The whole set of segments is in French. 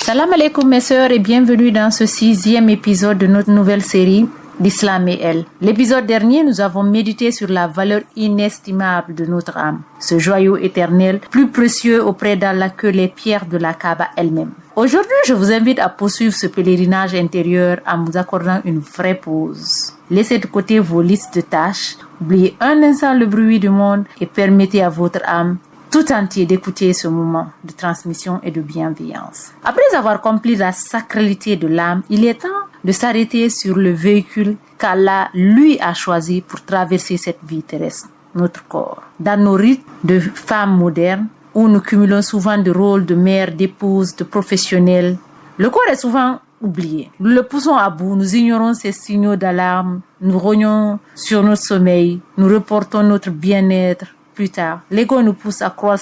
Salam alaikum mes sœurs et bienvenue dans ce 6e épisode de notre nouvelle série d'Islam et elle. L'épisode dernier, nous avons médité sur la valeur inestimable de notre âme, ce joyau éternel plus précieux auprès d'Allah que les pierres de la Kaaba elle-même. Aujourd'hui, je vous invite à poursuivre ce pèlerinage intérieur en vous accordant une vraie pause. Laissez de côté vos listes de tâches, oubliez un instant le bruit du monde et permettez à votre âme tout entier d'écouter ce moment de transmission et de bienveillance. Après avoir compris la sacralité de l'âme, il est temps de s'arrêter sur le véhicule qu'Allah lui a choisi pour traverser cette vie terrestre, notre corps. Dans nos rites de femmes modernes, où nous cumulons souvent de rôles de mère, d'épouse, de professionnelle, le corps est souvent oublié. Nous le poussons à bout, nous ignorons ces signaux d'alarme, nous rognons sur notre sommeil, nous reportons notre bien-être plus tard. L'ego nous pousse à croire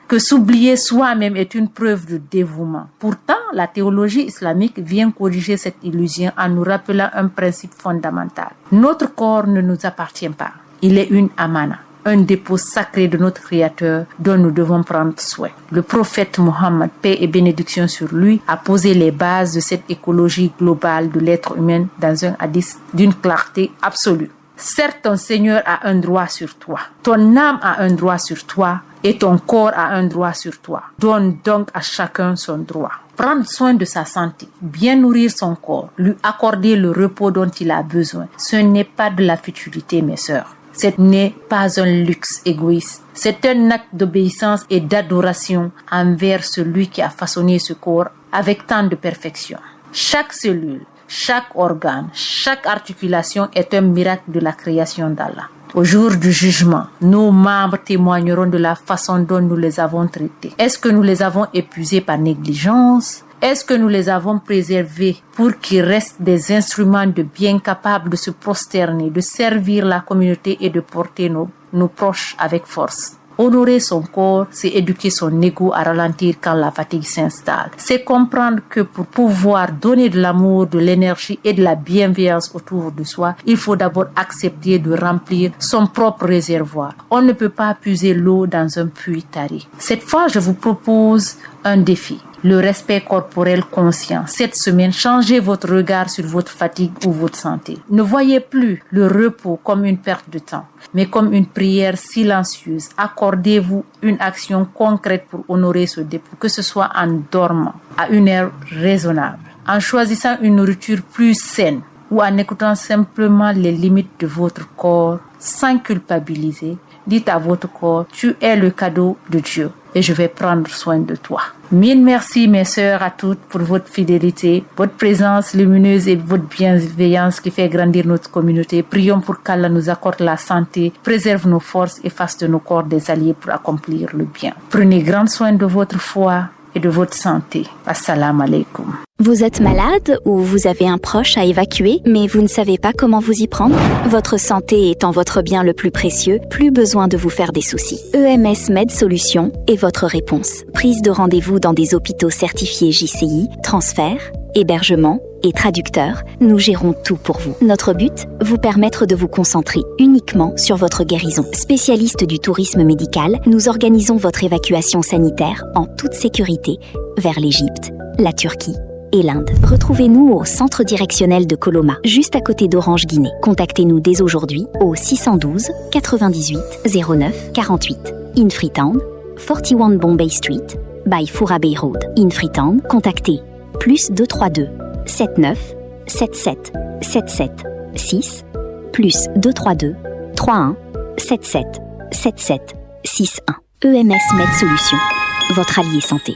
que s'oublier soi-même est une preuve de dévouement. Pourtant, la théologie islamique vient corriger cette illusion en nous rappelant un principe fondamental. Notre corps ne nous appartient pas. Il est une amana, un dépôt sacré de notre Créateur dont nous devons prendre soin. Le prophète Mohammed, paix et bénédiction sur lui, a posé les bases de cette écologie globale de l'être humain dans un hadith d'une clarté absolue. Certes, ton Seigneur a un droit sur toi. Ton âme a un droit sur toi et ton corps a un droit sur toi. Donne donc à chacun son droit. Prendre soin de sa santé, bien nourrir son corps, lui accorder le repos dont il a besoin. Ce n'est pas de la futilité, mes sœurs. Ce n'est pas un luxe égoïste. C'est un acte d'obéissance et d'adoration envers celui qui a façonné ce corps avec tant de perfection. Chaque cellule, chaque organe, chaque articulation est un miracle de la création d'Allah. Au jour du jugement, nos membres témoigneront de la façon dont nous les avons traités. Est-ce que nous les avons épuisés par négligence? Est-ce que nous les avons préservés pour qu'ils restent des instruments de bien capables de se prosterner, de servir la communauté et de porter nos proches avec force? Honorer son corps, c'est éduquer son ego à ralentir quand la fatigue s'installe. C'est comprendre que pour pouvoir donner de l'amour, de l'énergie et de la bienveillance autour de soi, il faut d'abord accepter de remplir son propre réservoir. On ne peut pas puiser l'eau dans un puits tari. Cette fois, je vous propose un défi. Le respect corporel conscient. Cette semaine, changez votre regard sur votre fatigue ou votre santé. Ne voyez plus le repos comme une perte de temps, mais comme une prière silencieuse. Accordez-vous une action concrète pour honorer ce dépôt, que ce soit en dormant à une heure raisonnable, en choisissant une nourriture plus saine ou en écoutant simplement les limites de votre corps sans culpabiliser. Dites à votre corps, tu es le cadeau de Dieu et je vais prendre soin de toi. Mille merci mes sœurs à toutes pour votre fidélité, votre présence lumineuse et votre bienveillance qui fait grandir notre communauté. Prions pour qu'Allah nous accorde la santé, préserve nos forces et fasse de nos corps des alliés pour accomplir le bien. Prenez grand soin de votre foi et de votre santé. Assalamu alaikum. Vous êtes malade ou vous avez un proche à évacuer, mais vous ne savez pas comment vous y prendre? Votre santé étant votre bien le plus précieux, plus besoin de vous faire des soucis. EMS Med Solutions est votre réponse. Prise de rendez-vous dans des hôpitaux certifiés JCI, transfert, hébergement et traducteur, nous gérons tout pour vous. Notre but, vous permettre de vous concentrer uniquement sur votre guérison. Spécialiste du tourisme médical, nous organisons votre évacuation sanitaire en toute sécurité vers l'Égypte, la Turquie et l'Inde. Retrouvez-nous au centre directionnel de Coloma, juste à côté d'Orange Guinée. Contactez-nous dès aujourd'hui au 612 98 09 48. In Freetown, 41 Bombay Street, by Foura Bay Road. In Freetown, contactez +232 79 77 77 6 +232 31 77 77 61. EMS Med Solutions, votre allié santé.